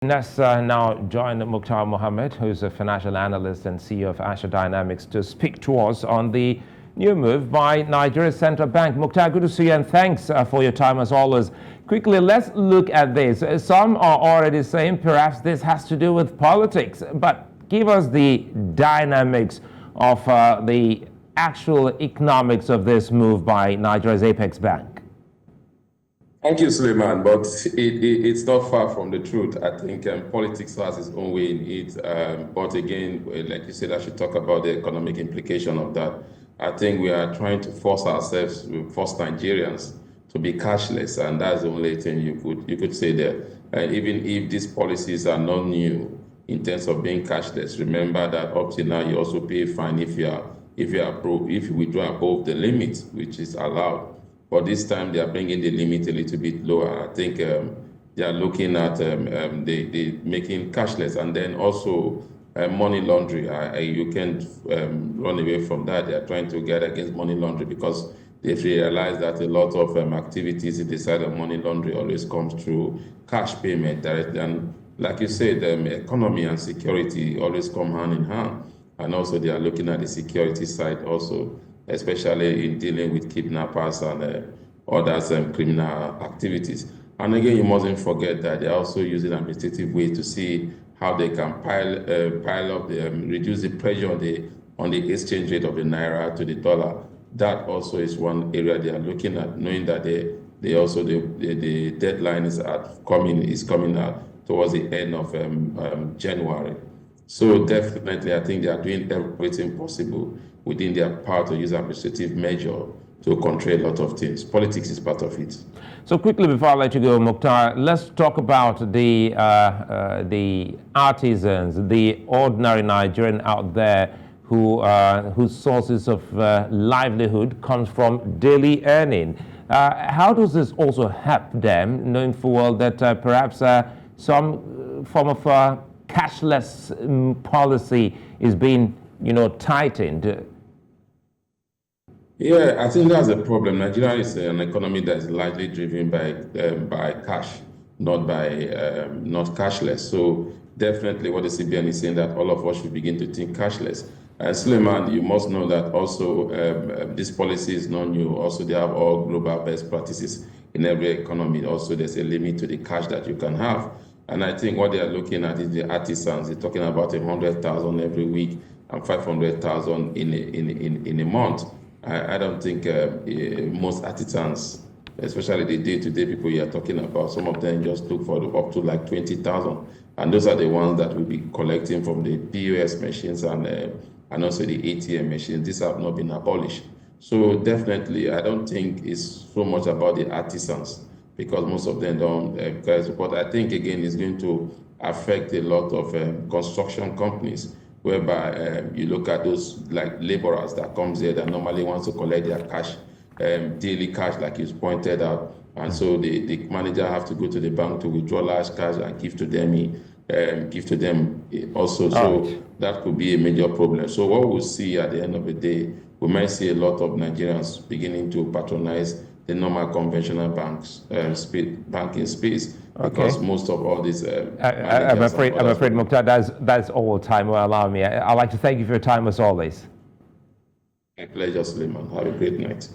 Let's now join Muktar Muhammad, who's a financial analyst and CEO of Asher Dynamics, to speak to us on the new move by Nigeria's central bank. Muktar, good to see you, and thanks for your time as always. Quickly, let's look at this. Some are already saying perhaps this has to do with politics, but give us the dynamics of the actual economics of this move by Nigeria's apex bank. Thank you, Suleiman, but it's not far from the truth. I think politics has its own way in it. But again, like you said, I should talk about the economic implication of that. I think we are trying to force Nigerians to be cashless, and that's the only thing you could say there. Even if these policies are not new in terms of being cashless, remember that up to now you also pay a fine if you withdraw above the limit which is allowed. But this time they are bringing the limit a little bit lower. I think they are looking at they making cashless, and then also money laundering. You can't run away from that. They are trying to get against money laundering because they've realized that a lot of activities in the side of money laundering always comes through cash payment directly. And like you said, economy and security always come hand in hand. And also they are looking at the security side also, especially in dealing with kidnappers and other criminal activities. And again, you mustn't forget that they're also using administrative ways to see how they can pile up, reduce the pressure on the exchange rate of the naira to the dollar. That also is one area they are looking at, knowing that the deadline is coming out towards the end of January. So definitely, I think they are doing everything possible within their power to use administrative measure to control a lot of things. Politics is part of it. So quickly, before I let you go, Muktar, let's talk about the artisans, the ordinary Nigerian out there whose sources of livelihood comes from daily earning. How does this also help them, knowing full well that perhaps some form of cashless policy is being, tightened? Yeah, I think that's a problem. Nigeria is an economy that is largely driven by cash, not cashless. So definitely, what the CBN is saying that all of us should begin to think cashless. Suleiman, you must know that also this policy is not new. Also, they have all global best practices in every economy. Also, there's a limit to the cash that you can have. And I think what they are looking at is the artisans. They're talking about 100,000 every week and 500,000 in a month. I don't think most artisans, especially the day-to-day people you are talking about, some of them just look for up to like 20,000. And those are the ones that will be collecting from the POS machines and also the ATM machines. These have not been abolished. So definitely, I don't think it's so much about the artisans, because most of them don't. But I think, again, it's going to affect a lot of construction companies, whereby you look at those like laborers that comes here that normally wants to collect their cash, daily cash, like you pointed out. And so the manager have to go to the bank to withdraw large cash and give to them also. So that could be a major problem. So what we'll see at the end of the day, we might see a lot of Nigerians beginning to patronize the normal conventional banking space, because most of all these. I'm afraid, Muktar, that's all time will allow me. I'd like to thank you for your time as always. My pleasure, Suleiman. Have a great night.